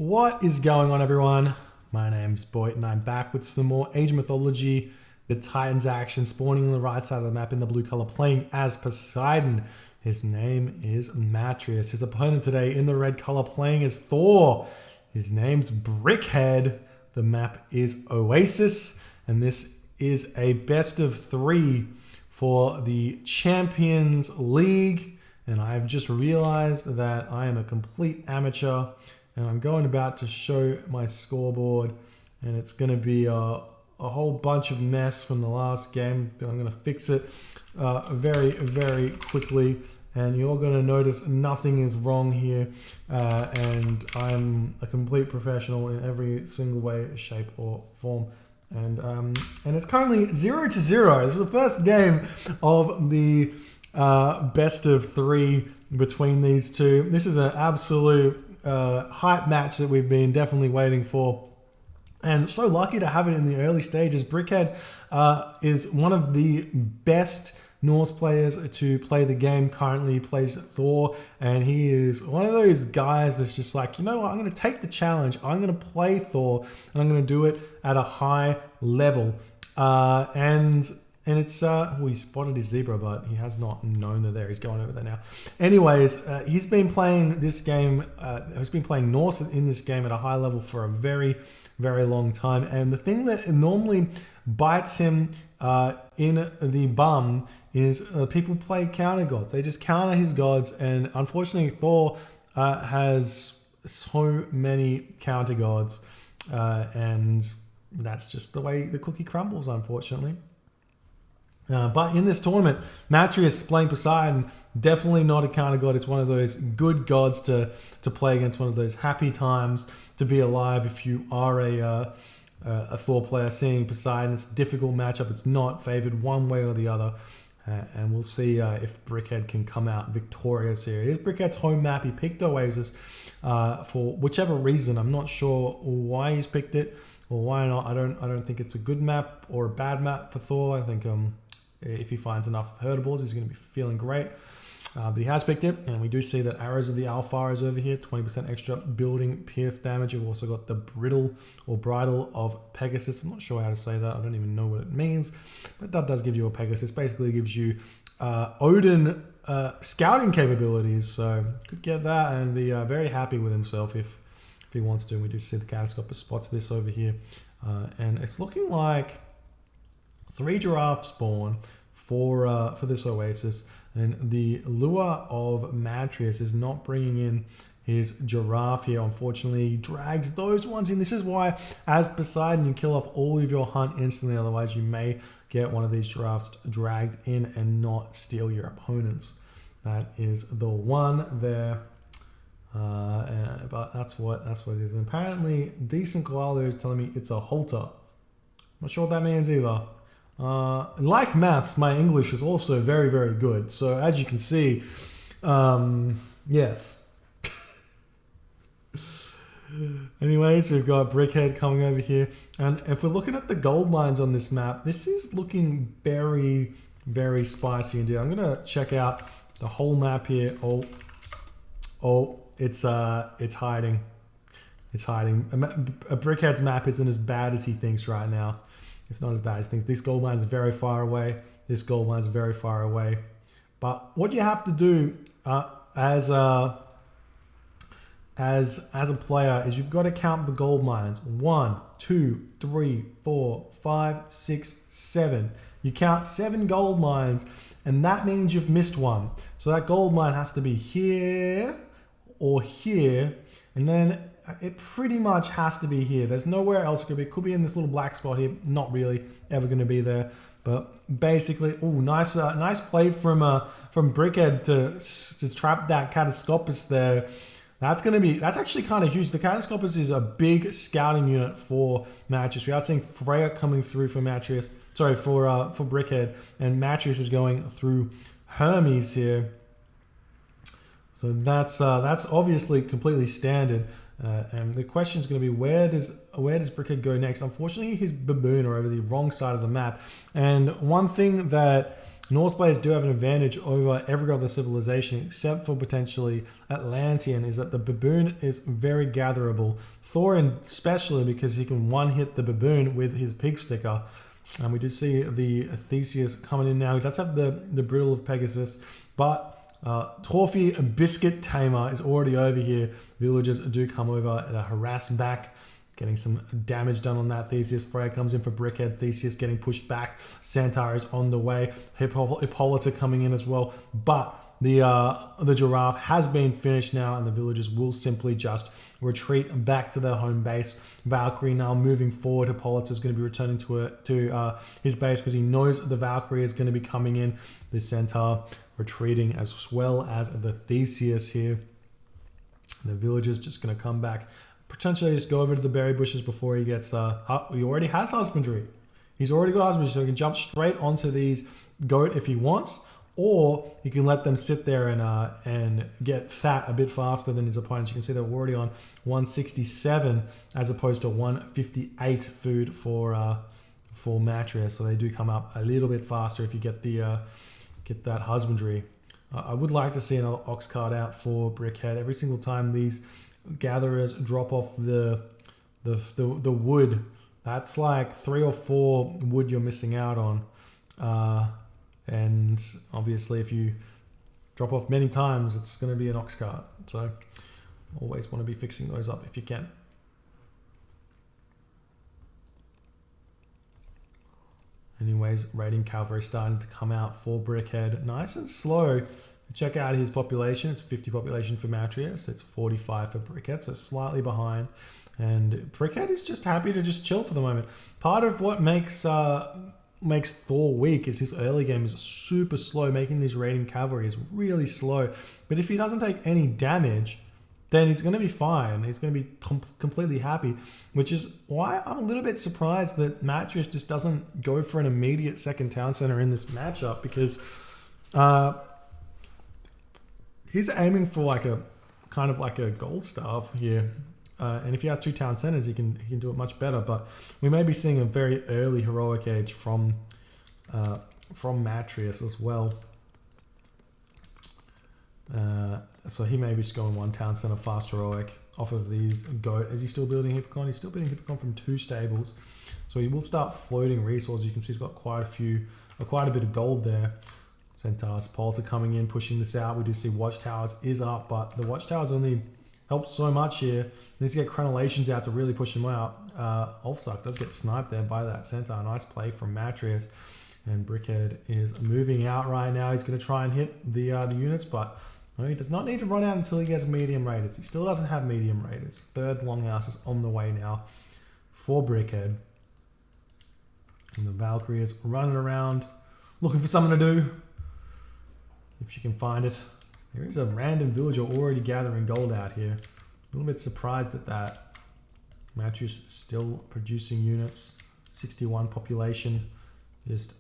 What is going on, everyone? My name's Boyd and I'm back with some more Age Mythology. The Titans action spawning on the right side of the map in the blue color, playing as Poseidon. His name is Matreiuss. His opponent today in the red color, playing as Thor. His name's Brickhead. The map is Oasis, and this is a best of 3 for the Champions League. And I've just realized that I am a complete amateur, and I'm going about to show my scoreboard, and it's going to be a whole bunch of mess from the last game, but I'm going to fix it very, very quickly. And you're going to notice nothing is wrong here, and I'm a complete professional in every single way, shape, or form. And it's currently 0-0. This is the first game of the best of 3 between these two. This is an absolute hype match that we've been definitely waiting for, and so lucky to have it in the early stages. Brickhead is one of the best Norse players to play the game. Currently he plays Thor, and he is one of those guys that's just like, you know what, I'm going to take the challenge. I'm going to play Thor, and I'm going to do it at a high level. And it's, we spotted his zebra, but he has not known they're there. He's going over there now. Anyways, he's been playing this game, he's been playing Norse in this game at a high level for a very, very long time. And the thing that normally bites him in the bum is people play counter gods. They just counter his gods, and unfortunately Thor has so many counter gods, and that's just the way the cookie crumbles, unfortunately. But in this tournament, Matreiuss playing Poseidon, definitely not a counter god. It's one of those good gods to play against, one of those happy times to be alive if you are a Thor player. Seeing Poseidon, it's a difficult matchup. It's not favored one way or the other. And we'll see if Brickhead can come out victorious here. It is Brickhead's home map. He picked Oasis for whichever reason. I'm not sure why he's picked it or why not. I don't think it's a good map or a bad map for Thor. I think if he finds enough herdables, he's going to be feeling great. But he has picked it, and we do see that Arrows of the Alpha is over here, 20% extra building pierce damage. You've also got the Bridle or Bridle of Pegasus. I'm not sure how to say that. I don't even know what it means, but that does give you a Pegasus. Basically gives you Odin scouting capabilities, so could get that and be very happy with himself if he wants to. We do see the Catastrophe spots this over here, and it's looking like 3 giraffes spawn for this Oasis, and the lure of Matreiuss is not bringing in his giraffe here. Unfortunately, he drags those ones in. This is why, as Poseidon, you kill off all of your hunt instantly. Otherwise, you may get one of these giraffes dragged in and not steal your opponents. That is the one there. But that's what it is. And apparently, Decent Koala is telling me it's a halter. Not sure what that means either. Like maths, my English is also very, very good. So as you can see, yes. Anyways, we've got Brickhead coming over here. And if we're looking at the gold mines on this map, this is looking very, very spicy indeed. I'm going to check out the whole map here. Oh, it's hiding. It's hiding. A Brickhead's map isn't as bad as he thinks right now. It's not as bad as things. This gold mine is very far away. This gold mine is very far away. But what you have to do as a player is you've got to count the gold mines. 1, 2, 3, 4, 5, 6, 7. You count 7 gold mines, and that means you've missed one. So that gold mine has to be here or here, and then it pretty much has to be here. There's nowhere else it could be. It could be in this little black spot here. Not really ever going to be there. But basically, nice play from Brickhead to trap that Catastrophe there. That's actually kind of huge. The Catastrophe is a big scouting unit for Matreiuss. We are seeing Freya coming through for Matreiuss. Sorry, for Brickhead, and Matreiuss is going through Hermes here. So that's obviously completely standard. And the question is going to be, where does Brickhead go next? Unfortunately, his baboon are over the wrong side of the map. And one thing that Norse players do have an advantage over every other civilization except for potentially Atlantean, is that the baboon is very gatherable. Thorin especially, because he can one-hit the baboon with his pig sticker. And we do see the Theseus coming in now. He does have the Brittle of Pegasus, but Torfy Biscuit Tamer is already over here. Villagers do come over and harass back, getting some damage done on that. Theseus Freya comes in for Brickhead. Theseus getting pushed back. Centaur is on the way. Hippolyta coming in as well. But the giraffe has been finished now, and the villagers will simply just retreat back to their home base. Valkyrie now moving forward. Hippolyta is going to be returning to his base because he knows the Valkyrie is going to be coming in. The Centaur retreating, as well as the Theseus here. The villagers just going to come back. Potentially just go over to the berry bushes before he gets... he already has husbandry. He's already got husbandry, so he can jump straight onto these goat if he wants, or he can let them sit there and get fat a bit faster than his opponents. You can see they're already on 167 as opposed to 158 food for Matreiuss, so they do come up a little bit faster if you get that husbandry. I would like to see another ox cart out for Brickhead. Every single time these gatherers drop off the wood, that's like 3 or 4 wood you're missing out on. And obviously if you drop off many times, it's going to be an ox cart. So always want to be fixing those up if you can. Anyways, raiding cavalry starting to come out for Brickhead. Nice and slow. Check out his population. It's 50 population for Matreiuss. It's 45 for Brickhead, so slightly behind. And Brickhead is just happy to just chill for the moment. Part of what makes Thor weak is his early game is super slow. Making these raiding cavalry is really slow. But if he doesn't take any damage, then he's going to be fine. He's going to be completely happy, which is why I'm a little bit surprised that Matreiuss just doesn't go for an immediate second town center in this matchup, because he's aiming for like a kind of like a gold staff here. And if he has 2 town centers, he can do it much better. But we may be seeing a very early heroic age from Matreiuss as well. So he may be just going 1 town center fast heroic off of these goat. Is he still building Hippocon? He's still building Hippocon from 2 stables. So he will start floating resources. You can see he's got quite a bit of gold there. Centaur's Polter coming in, pushing this out. We do see Watchtowers is up, but the Watchtowers only help so much here. He needs to get Crenellations out to really push him out. Ulfsuck does get sniped there by that Centaur. Nice play from Matreiuss. And Brickhead is moving out right now. He's going to try and hit the units, but no, he does not need to run out until he gets medium raiders. He still doesn't have medium raiders. 3rd Longhouse is on the way now for Brickhead. And the Valkyrie is running around looking for something to do. If she can find it. There is a random villager already gathering gold out here. A little bit surprised at that. Matreiuss still producing units. 61 population. Just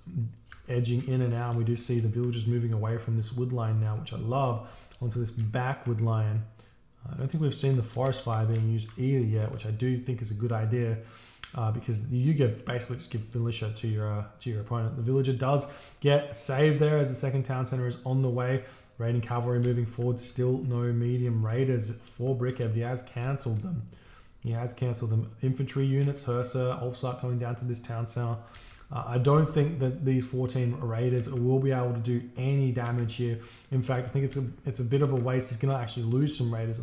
edging in and out. We do see the villagers moving away from this wood line now, which I love, onto this back wood line. I don't think we've seen the forest fire being used either yet, which I do think is a good idea, because you basically just give militia to your opponent. The villager does get saved there as the second town center is on the way. Raiding cavalry moving forward. Still no medium raiders for Brickhead. He has cancelled them. Infantry units, Hersa, Ulfsuck coming down to this town center. I don't think that these 14 raiders will be able to do any damage here. In fact, I think it's a bit of a waste. He's going to actually lose some raiders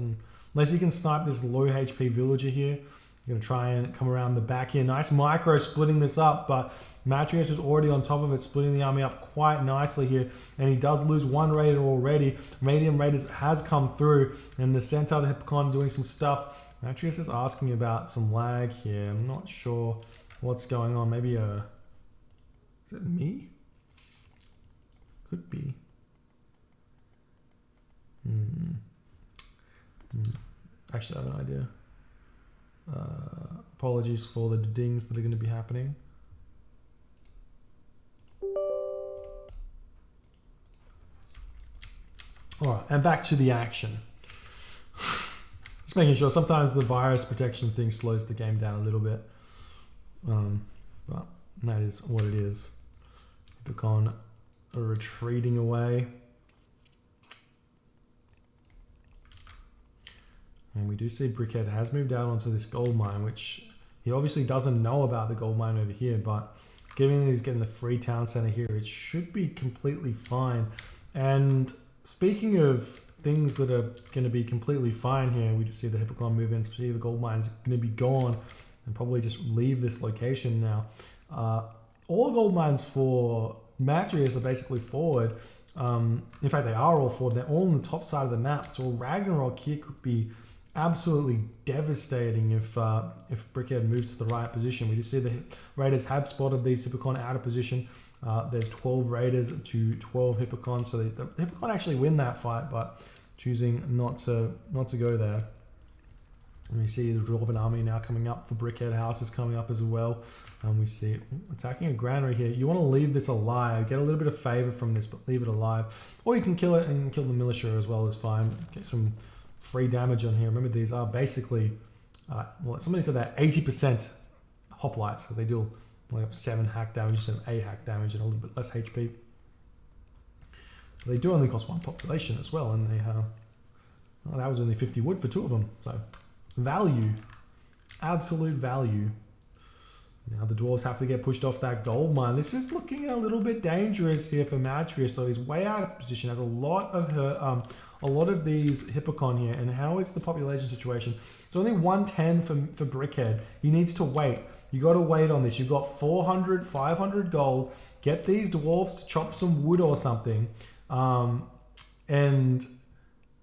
unless he can snipe this low HP villager here. He's going to try and come around the back here. Nice micro splitting this up, but Matreiuss is already on top of it, splitting the army up quite nicely here. And he does lose 1 raider already. Medium raiders has come through, and the Centaur, the Hippocon, doing some stuff. Matreiuss is asking about some lag here. I'm not sure what's going on. Maybe is it me? Could be. Actually, I have an idea. Apologies for the dings that are going to be happening. Alright, and back to the action. Just making sure, sometimes the virus protection thing slows the game down a little bit. But that is what it is. Hippocon are retreating away. And we do see Brickhead has moved out onto this gold mine, which he obviously doesn't know about the gold mine over here, but given that he's getting the free town center here, it should be completely fine. And speaking of things that are going to be completely fine here, we just see the Hippocon move in, see the gold mine is going to be gone and probably just leave this location now. All the gold mines for Matreiuss are basically forward. In fact, they are all forward. They're all on the top side of the map. So Ragnarok here could be absolutely devastating if Brickhead moves to the right position. We do see the Raiders have spotted these Hippocon out of position. There's 12 Raiders to 12 Hippocon, so the Hippocon actually win that fight, but choosing not to go there. And we see the Dwarven army now coming up for Brickhead. House is coming up as well. And we see attacking a granary here. You want to leave this alive. Get a little bit of favor from this, but leave it alive. Or you can kill it and kill the militia as well, is fine. Get some free damage on here. Remember, these are basically, well, somebody said that 80% hoplites, because they do only have 7 hack damage instead of 8 hack damage and a little bit less HP. They do only cost 1 population as well, and they have, well, that was only 50 wood for 2 of them. So value, absolute value. Now the dwarves have to get pushed off that gold mine. This is looking a little bit dangerous here for Matreiuss, though. He's way out of position. Has a lot of these Hippocon here. And how is the population situation? It's only 110 for Brickhead. He needs to wait. You got to wait on this. You've got 400, 500 gold. Get these dwarves to chop some wood or something, and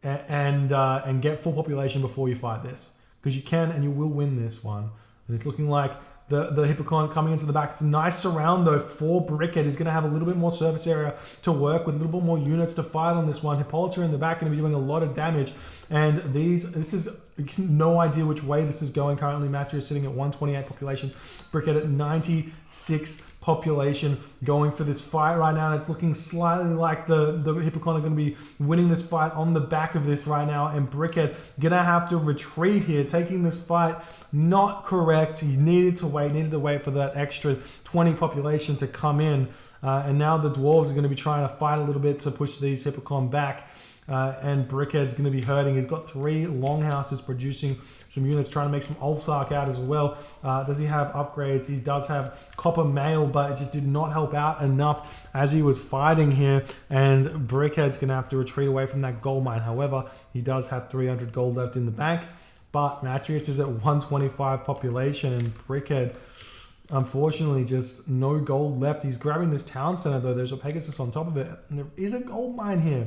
get full population before you fight this, because you can and you will win this one. And it's looking like the Hippocon coming into the back. It's a nice surround though for Brickhead. He's going to have a little bit more surface area to work with, a little bit more units to fight on this one. Hippolyta in the back going to be doing a lot of damage. And this is no idea which way this is going currently. Matreiuss sitting at 128 population. Brickhead at 96 population going for this fight right now. And it's looking slightly like the Hippocon are going to be winning this fight on the back of this right now. And Brickhead going to have to retreat here, taking this fight not correct. He needed to wait for that extra 20 population to come in. And now the dwarves are going to be trying to fight a little bit to push these Hippocon back. And Brickhead's going to be hurting. He's got 3 longhouses producing some units, trying to make some Ulfsark out as well. Does he have upgrades? He does have copper mail, but it just did not help out enough as he was fighting here. And Brickhead's going to have to retreat away from that gold mine. However, he does have 300 gold left in the bank. But Matreiuss is at 125 population, and Brickhead, unfortunately, just no gold left. He's grabbing this town center, though. There's a Pegasus on top of it, and there is a gold mine here.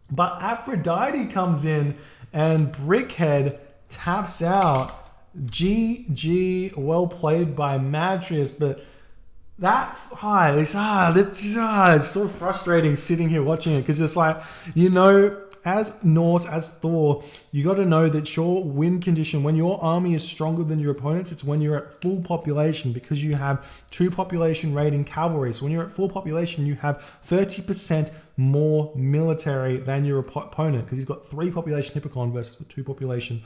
But Aphrodite comes in, and Brickhead taps out. GG, well played by Matreiuss, but that it's so frustrating sitting here watching it, because it's like, you know, as Norse, as Thor, you got to know that your win condition, when your army is stronger than your opponents, it's when you're at full population, because you have 2 population raiding cavalry. So when you're at full population, you have 30% more military than your opponent, because he's got 3 population Hippocon versus the 2 population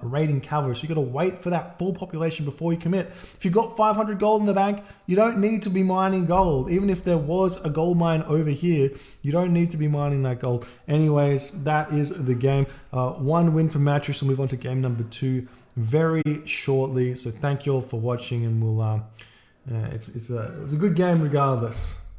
raiding cavalry. So you got to wait for that full population before you commit. If you've got 500 gold in the bank, you don't need to be mining gold. Even if there was a gold mine over here, you don't need to be mining that gold. Anyways, that is the game. 1 win for Matreiuss. We'll move on to game number 2 very shortly. So thank you all for watching, and we'll it was a good game regardless.